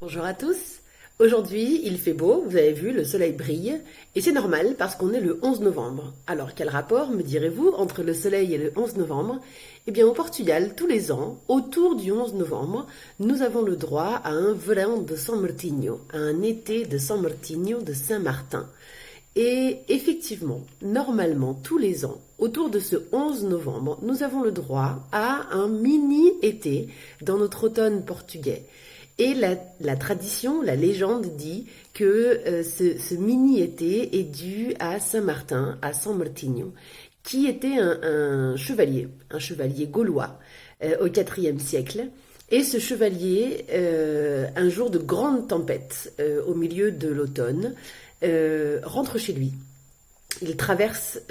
Bonjour à tous. Aujourd'hui, il fait beau, vous avez vu, le soleil brille, et c'est normal parce qu'on est le 11 novembre. Alors, quel rapport, me direz-vous, entre le soleil et le 11 novembre? Eh bien, au Portugal, tous les ans, autour du 11 novembre, nous avons le droit à un verão de São Martinho, à un été de São Martinho, de Saint-Martin. Et effectivement, normalement, tous les ans, autour de ce 11 novembre, nous avons le droit à un mini-été dans notre automne portugais. Et la tradition, la légende dit que ce mini-été est dû à Saint-Martin, à São Martinho, qui était un chevalier gaulois au IVe siècle. Et ce chevalier, un jour de grande tempête au milieu de l'automne, rentre chez lui. Il traverse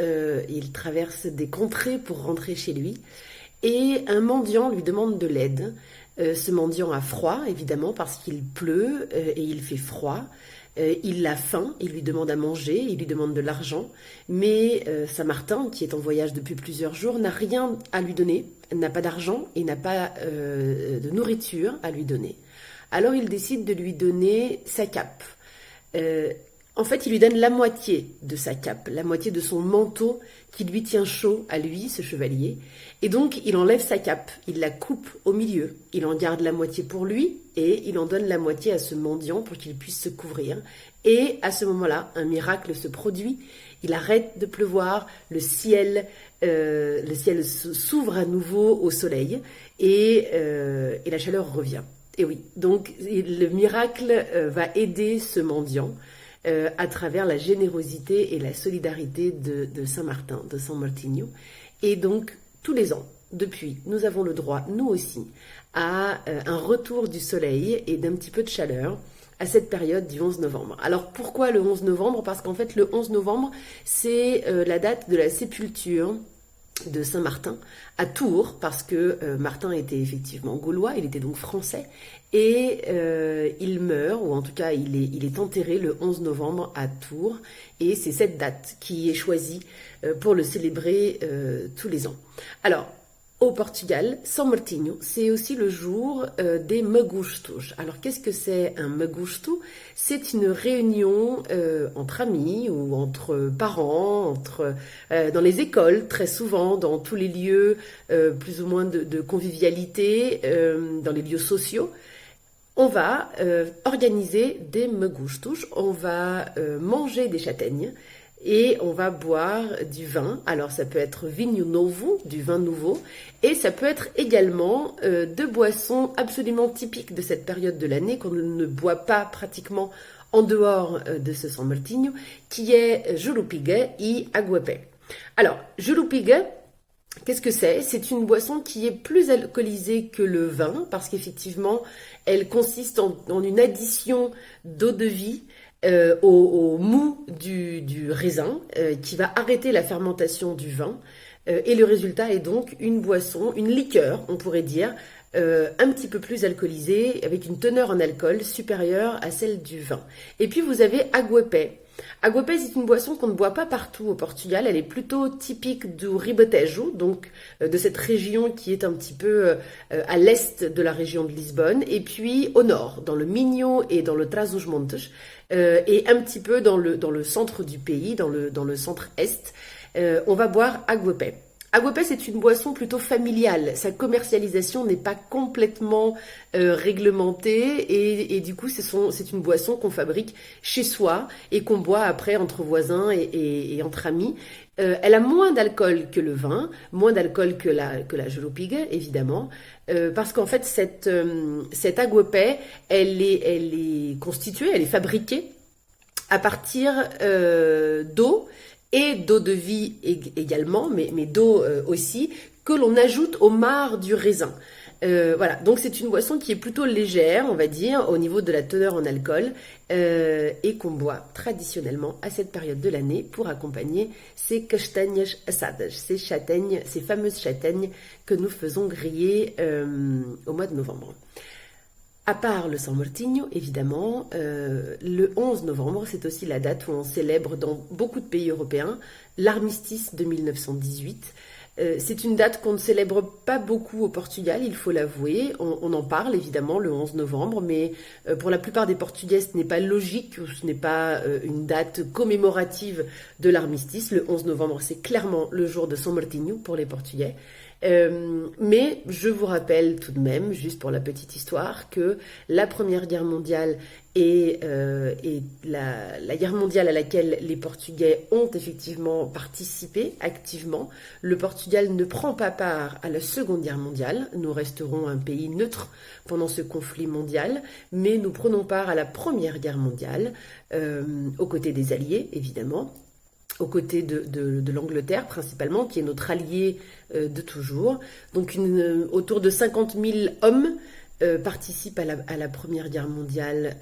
des contrées pour rentrer chez lui. Et un mendiant lui demande de l'aide. Ce mendiant a froid, évidemment, parce qu'il pleut et il fait froid. Il a faim, il lui demande à manger, il lui demande de l'argent. Mais Saint-Martin, qui est en voyage depuis plusieurs jours, n'a rien à lui donner, n'a pas d'argent et n'a pas de nourriture à lui donner. Alors il décide de lui donner sa cape. En fait, il lui donne la moitié de sa cape, la moitié de son manteau qui lui tient chaud à lui, ce chevalier. Et donc, il enlève sa cape, il la coupe au milieu. Il en garde la moitié pour lui et il en donne la moitié à ce mendiant pour qu'il puisse se couvrir. Et à ce moment-là, un miracle se produit. Il arrête de pleuvoir, le ciel s'ouvre à nouveau au soleil et la chaleur revient. Et oui, donc le miracle va aider ce mendiant à travers la générosité et la solidarité de Saint-Martin, de São Martinho. Et donc, tous les ans, depuis, nous avons le droit, nous aussi, à un retour du soleil et d'un petit peu de chaleur à cette période du 11 novembre. Alors, pourquoi le 11 novembre? Parce qu'en fait, le 11 novembre, c'est la date de la sépulture de Saint-Martin à Tours, parce que Martin était effectivement gaulois, il était donc français, et il meurt, ou en tout cas il est enterré le 11 novembre à Tours, et c'est cette date qui est choisie pour le célébrer tous les ans. Alors, au Portugal, São Martinho, c'est aussi le jour des magustos. Alors, qu'est-ce que c'est un magusto? C'est une réunion entre amis ou entre parents, dans les écoles, très souvent, dans tous les lieux plus ou moins de convivialité, dans les lieux sociaux. On va organiser des magustos, on va manger des châtaignes, et on va boire du vin. Alors ça peut être vinho novo, du vin nouveau, et ça peut être également deux boissons absolument typiques de cette période de l'année qu'on ne boit pas pratiquement en dehors de ce São Martinho, qui est jurupiga et aguapé. Alors, jurupiga, qu'est-ce que c'est? C'est une boisson qui est plus alcoolisée que le vin, parce qu'effectivement, elle consiste en une addition d'eau-de-vie au mou du raisin qui va arrêter la fermentation du vin. Et le résultat est donc une boisson, une liqueur, on pourrait dire, un petit peu plus alcoolisée, avec une teneur en alcool supérieure à celle du vin. Et puis vous avez aguapé. Aguapé, c'est une boisson qu'on ne boit pas partout au Portugal. Elle est plutôt typique du Ribatejo, donc de cette région qui est un petit peu à l'est de la région de Lisbonne, et puis au nord, dans le Minho et dans le Trás-os-Montes, et un petit peu dans le centre du pays, dans le centre-est. On va boire aguapé. Aguapé, c'est une boisson plutôt familiale. Sa commercialisation n'est pas complètement réglementée et du coup, c'est une boisson qu'on fabrique chez soi et qu'on boit après entre voisins et entre amis. Elle a moins d'alcool que le vin, moins d'alcool que la jurupiga, évidemment, parce qu'en fait, cette aguapé, elle est constituée, elle est fabriquée à partir d'eau, et d'eau de vie également, mais d'eau aussi, que l'on ajoute au marc du raisin. Voilà, donc c'est une boisson qui est plutôt légère, on va dire, au niveau de la teneur en alcool, et qu'on boit traditionnellement à cette période de l'année pour accompagner ces castanhas assadas, ces fameuses châtaignes que nous faisons griller au mois de novembre. À part le São Martinho, évidemment, le 11 novembre, c'est aussi la date où on célèbre dans beaucoup de pays européens l'armistice de 1918, C'est une date qu'on ne célèbre pas beaucoup au Portugal, il faut l'avouer. On en parle évidemment le 11 novembre, mais pour la plupart des Portugais, ce n'est pas logique, ou ce n'est pas une date commémorative de l'armistice. Le 11 novembre, c'est clairement le jour de São Martinho pour les Portugais. Mais je vous rappelle tout de même, juste pour la petite histoire, que la Première Guerre mondiale et la guerre mondiale à laquelle les Portugais ont effectivement participé activement. Le Portugal ne prend pas part à la Seconde Guerre mondiale. Nous resterons un pays neutre pendant ce conflit mondial, mais nous prenons part à la Première Guerre mondiale, aux côtés des Alliés, évidemment, aux côtés de l'Angleterre principalement, qui est notre allié de toujours. Donc autour de 50 000 hommes participent à la Première Guerre mondiale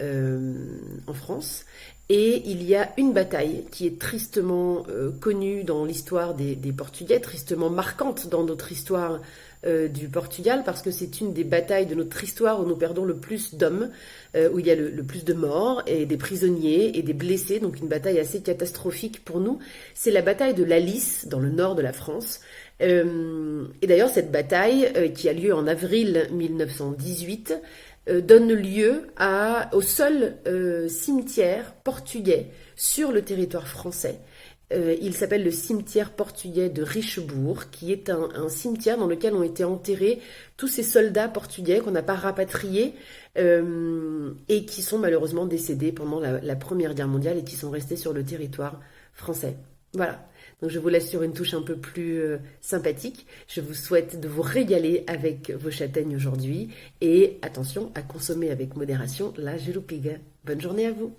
en France. Et il y a une bataille qui est tristement connue dans l'histoire des Portugais, tristement marquante dans notre histoire du Portugal, parce que c'est une des batailles de notre histoire où nous perdons le plus d'hommes, où il y a le plus de morts et des prisonniers et des blessés, donc une bataille assez catastrophique pour nous. C'est la bataille de l'Alice, dans le nord de la France. Et d'ailleurs, cette bataille, qui a lieu en avril 1918, donne lieu au seul cimetière portugais sur le territoire français. Il s'appelle le cimetière portugais de Richebourg, qui est un cimetière dans lequel ont été enterrés tous ces soldats portugais qu'on n'a pas rapatriés et qui sont malheureusement décédés pendant la Première Guerre mondiale et qui sont restés sur le territoire français. Voilà. Donc je vous laisse sur une touche un peu plus sympathique. Je vous souhaite de vous régaler avec vos châtaignes aujourd'hui et attention à consommer avec modération la jerupiga. Bonne journée à vous.